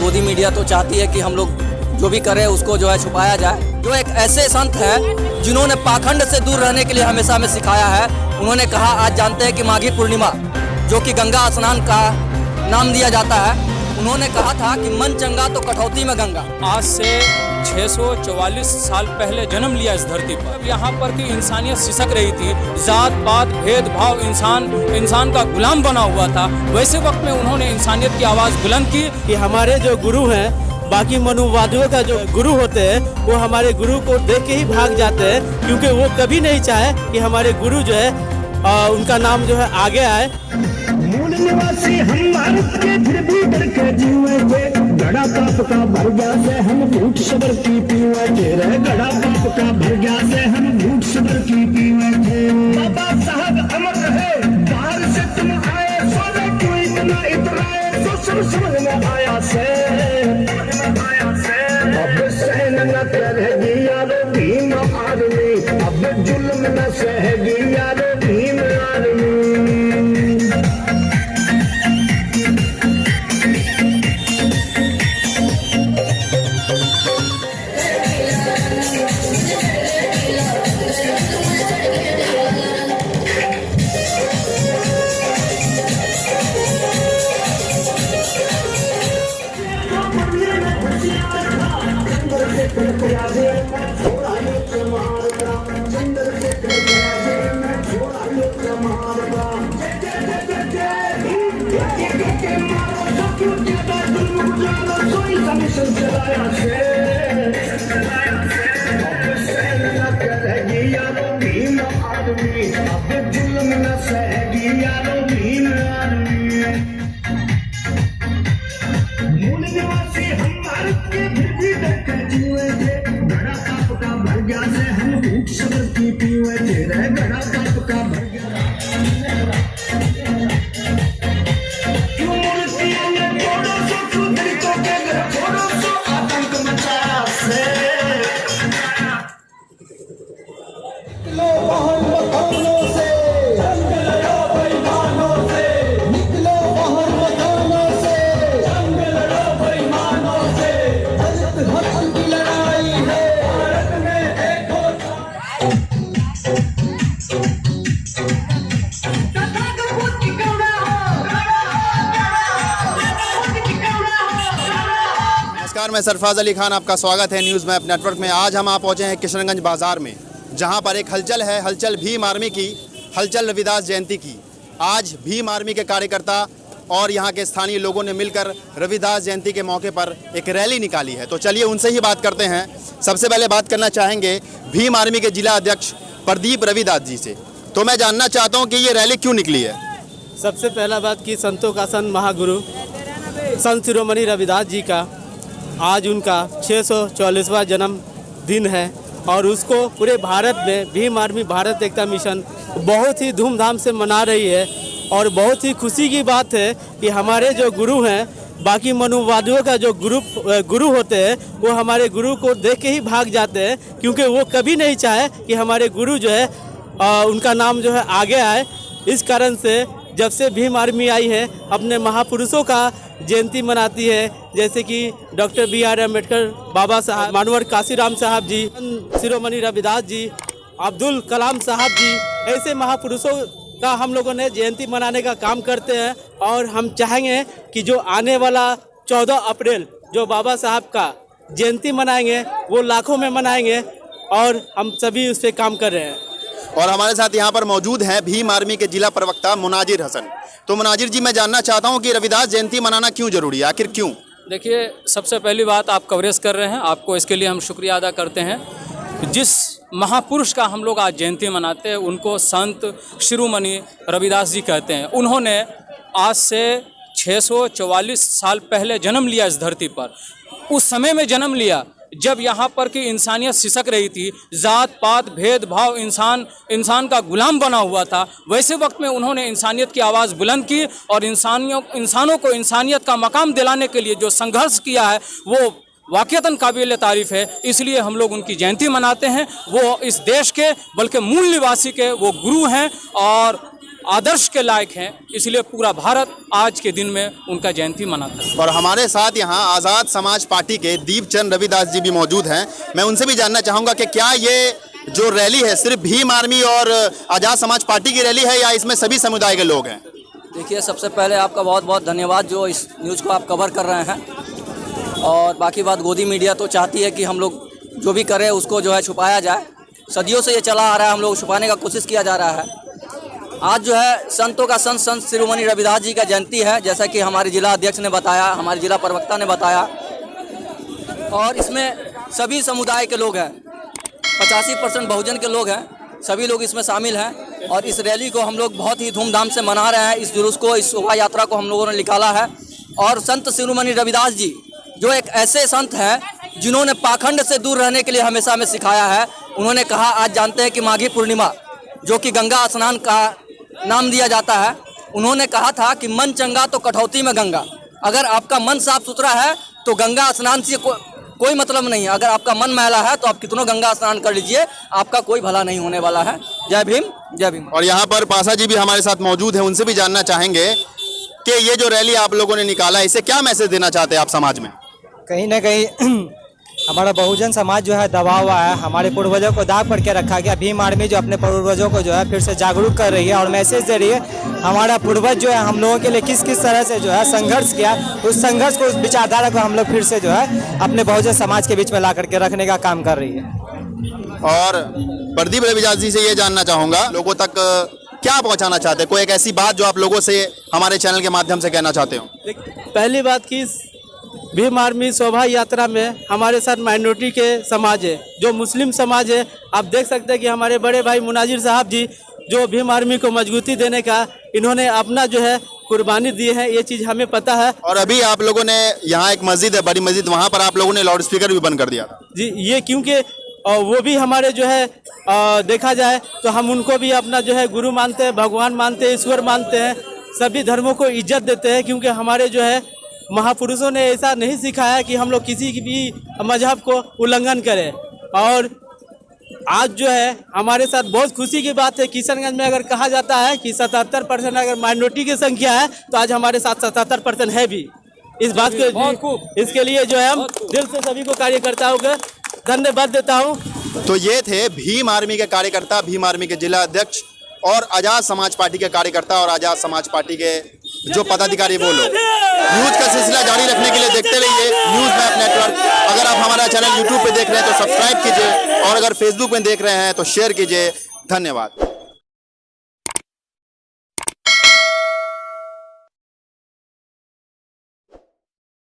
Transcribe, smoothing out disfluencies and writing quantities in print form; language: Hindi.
गोदी मीडिया तो चाहती है कि हम लोग जो भी करें उसको जो है छुपाया जाए। जो एक ऐसे संत हैं जिन्होंने पाखंड से दूर रहने के लिए हमेशा हमें सिखाया है। उन्होंने कहा, आज जानते हैं कि माघी पूर्णिमा जो कि गंगा स्नान का नाम दिया जाता है, उन्होंने कहा था कि मन चंगा तो कटौती में गंगा। आज से 644 साल पहले जन्म लिया इस धरती पर। यहाँ पर की इंसानियत सिसक रही थी, जात पात भेदभाव, इंसान का गुलाम बना हुआ था। वैसे वक्त में उन्होंने इंसानियत की आवाज़ बुलंद की कि हमारे जो गुरु हैं, बाकी मनुवादियों का जो गुरु होते हैं, वो हमारे गुरु को देख के ही भाग जाते हैं, क्योंकि वो कभी नहीं चाहे कि हमारे गुरु जो है उनका नाम जो है आगे आए। मूल निवासी हम भारत के, फिर भी डर के जीवे थे। गड़ा पाप का भर गया से हम झूठ सबर की पीवे थे। गड़ा पाप का भर गया से हम झूठ सबर की पीवे थे। बाबा साहब अमर रहे, बाहर से तुम आए, सोने क्यों इतना इतराए, तो सब समझ में आया से। अब सहन न करेगी यारो भीम आदमी, अब जुल्म न सहेगी यारो भीम आदमी। मूल निवासी हम भारत के, फिर भी डर के जीवे थे। गड़ा पाप का भर गया से हम झूठ सबर की पीवे थे। गड़ा पाप का भर गया क्यों मूर्तियों ने तोड़ो सो, क्यों दलितों के घर छोड़ो सो, आतंक मचाया से। निकलो बाहर मकानों से, जंग लड़ो बेईमानों से। निकलो बाहर मकानों से, जंग लड़ो बेईमानों से। दलित हक की लड़ाई है, भारत में एक नमस्कार, मैं सरफराज अली खान, आपका स्वागत है न्यूज़ मैप नेटवर्क में। आज हम पहुंचे हैं किशनगंज बाज़ार में, जहां पर एक हलचल है, हलचल भीम आर्मी की, हलचल रविदास जयंती की। आज भीम आर्मी के कार्यकर्ता और यहां के स्थानीय लोगों ने मिलकर रविदास जयंती के मौके पर एक रैली निकाली है। तो चलिए उनसे ही बात करते हैं। सबसे पहले बात करना चाहेंगे भीम आर्मी के जिला अध्यक्ष प्रदीप रविदास जी से। तो मैं जानना चाहता हूँ कि ये रैली क्यों निकली है। सबसे पहला बात कि संतों का संत महागुरु संत शिरोमणि रविदास जी का आज उनका 644वां जन्म दिन है, और उसको पूरे भारत में भीम आर्मी भारत एकता मिशन बहुत ही धूमधाम से मना रही है। और बहुत ही खुशी की बात है कि हमारे जो गुरु हैं, बाकी मनुवादियों का जो गुरु होते हैं, वो हमारे गुरु को देख के ही भाग जाते हैं, क्योंकि वो कभी नहीं चाहे कि हमारे गुरु जो है उनका नाम जो है आगे आए। इस कारण से जब से भीम आर्मी आई है, अपने महापुरुषों का जयंती मनाती है, जैसे कि डॉक्टर BR अम्बेडकर, बाबा साहब, मानवर काशीराम साहब जी, शिरोमणि रविदास जी, अब्दुल कलाम साहब जी, ऐसे महापुरुषों का हम लोगों ने जयंती मनाने का काम करते हैं। और हम चाहेंगे कि जो आने वाला 14 अप्रैल जो बाबा साहब का जयंती मनाएंगे, वो लाखों में मनाएंगे, और हम सभी उस पर काम कर रहे हैं। और हमारे साथ यहाँ पर मौजूद हैं भीम आर्मी के जिला प्रवक्ता मुनाजिर हसन। तो मुनाजिर जी, मैं जानना चाहता हूँ कि रविदास जयंती मनाना क्यों जरूरी है, आखिर क्यों? देखिए, सबसे पहली बात, आप कवरेज कर रहे हैं, आपको इसके लिए हम शुक्रिया अदा करते हैं। जिस महापुरुष का हम लोग आज जयंती मनाते हैं, उनको संत शिरोमणि रविदास जी कहते हैं। उन्होंने आज से 644 साल पहले जन्म लिया इस धरती पर। उस समय में जन्म लिया जब यहाँ पर की इंसानियत सिसक रही थी, जात पात भेदभाव, इंसान का गुलाम बना हुआ था। वैसे वक्त में उन्होंने इंसानियत की आवाज़ बुलंद की और इंसानों को इंसानियत का मकाम दिलाने के लिए जो संघर्ष किया है, वो वाकईतन काबिल तारीफ़ है। इसलिए हम लोग उनकी जयंती मनाते हैं। वो इस देश के बल्कि मूल निवासी के वो गुरु हैं, और आदर्श के लायक हैं, इसलिए पूरा भारत आज के दिन में उनका जयंती मनाता है। और हमारे साथ यहाँ आज़ाद समाज पार्टी के दीपचंद रविदास जी भी मौजूद हैं। मैं उनसे भी जानना चाहूँगा कि क्या ये जो रैली है सिर्फ भीम आर्मी और आज़ाद समाज पार्टी की रैली है या इसमें सभी समुदाय के लोग हैं? देखिए, सबसे पहले आपका बहुत बहुत धन्यवाद जो इस न्यूज़ को आप कवर कर रहे हैं। और बाकी बात, गोदी मीडिया तो चाहती है कि हम लोग जो भी करें उसको जो है छुपाया जाए। सदियों से ये चला आ रहा है, हम लोग छुपाने का कोशिश किया जा रहा है। आज जो है संतों का संत शिरोमणि रविदास जी का जयंती है, जैसा कि हमारे जिला अध्यक्ष ने बताया, हमारे जिला प्रवक्ता ने बताया। और इसमें सभी समुदाय के लोग हैं, 85% बहुजन के लोग हैं, सभी लोग इसमें शामिल हैं। और इस रैली को हम लोग बहुत ही धूमधाम से मना रहे हैं। इस जुलूस को, इस शोभा यात्रा को हम लोगों ने निकाला है। और संत शिरोमणि रविदास जी जो एक ऐसे संत हैं जिन्होंने पाखंड से दूर रहने के लिए हमेशा हमें सिखाया है। उन्होंने कहा, आज जानते हैं कि माघी पूर्णिमा जो कि गंगा स्नान का नाम दिया जाता है, उन्होंने कहा था कि मन चंगा तो कठौती में गंगा। अगर आपका मन साफ सुथरा है तो गंगा स्नान से कोई मतलब नहीं है। अगर आपका मन मैला है तो आप कितनों गंगा स्नान कर लीजिए, आपका कोई भला नहीं होने वाला है। जय भीम, जय भीम। और यहाँ पर पासा जी भी हमारे साथ मौजूद हैं, उनसे भी जानना चाहेंगे कि ये जो रैली आप लोगों ने निकाला है, इसे क्या मैसेज देना चाहते हैं आप समाज में? कहीं ना कहीं हमारा बहुजन समाज जो है दबा हुआ है। हमारे पूर्वजों को दाब करके रखा गया। भीम आर्मी जो अपने पूर्वजों को जो है फिर से जागरूक कर रही है और मैसेज दे रही है। हमारा पूर्वज जो है हम लोगों के लिए किस किस तरह से जो है संघर्ष किया, उस संघर्ष को, उस विचारधारा को हम लोग फिर से जो है अपने बहुजन समाज के बीच में ला करके रखने का काम कर रही है। और प्रदीप रविदास जी से ये जानना चाहूँगा, लोगों तक क्या पहुँचाना चाहते हैं? कोई एक ऐसी बात जो आप लोगों से हमारे चैनल के माध्यम से कहना चाहते हो? पहली बात कि भीम आर्मी शोभा यात्रा में हमारे साथ माइनॉरिटी के समाज है, जो मुस्लिम समाज है। आप देख सकते हैं कि हमारे बड़े भाई मुनाजिर साहब जी जो भीम आर्मी को मजबूती देने का इन्होंने अपना जो है कुर्बानी दी है, ये चीज़ हमें पता है। और अभी आप लोगों ने, यहाँ एक मस्जिद है, बड़ी मस्जिद, वहाँ पर आप लोगों ने लाउड स्पीकर भी बंद कर दिया था जी। ये क्योंकि वो भी हमारे जो है देखा जाए तो हम उनको भी अपना जो है गुरु मानते हैं, भगवान मानते हैं, ईश्वर मानते हैं, सभी धर्मों को इज्जत देते हैं। क्योंकि हमारे जो है महापुरुषों ने ऐसा नहीं सिखाया कि हम लोग किसी भी मजहब को उल्लंघन करें। और आज जो है हमारे साथ बहुत खुशी की बात है, किशनगंज में अगर कहा जाता है कि 77% अगर माइनॉरिटी की संख्या है तो आज हमारे साथ 77% है भी। इस बात को, इसके लिए जो है हम दिल से सभी को कार्यकर्ताओं को धन्यवाद देता हूँ। तो ये थे भीम आर्मी के कार्यकर्ता, भीम आर्मी के जिला अध्यक्ष और आज़ाद समाज पार्टी के कार्यकर्ता और आज़ाद समाज पार्टी के जो पदाधिकारी वो लोग। न्यूज़ का सिलसिला जारी रखने के लिए देखते रहिए न्यूज़ मैप नेटवर्क। अगर आप हमारा चैनल यूट्यूब पे देख रहे हैं तो सब्सक्राइब कीजिए और अगर फेसबुक में देख रहे हैं तो शेयर कीजिए। धन्यवाद।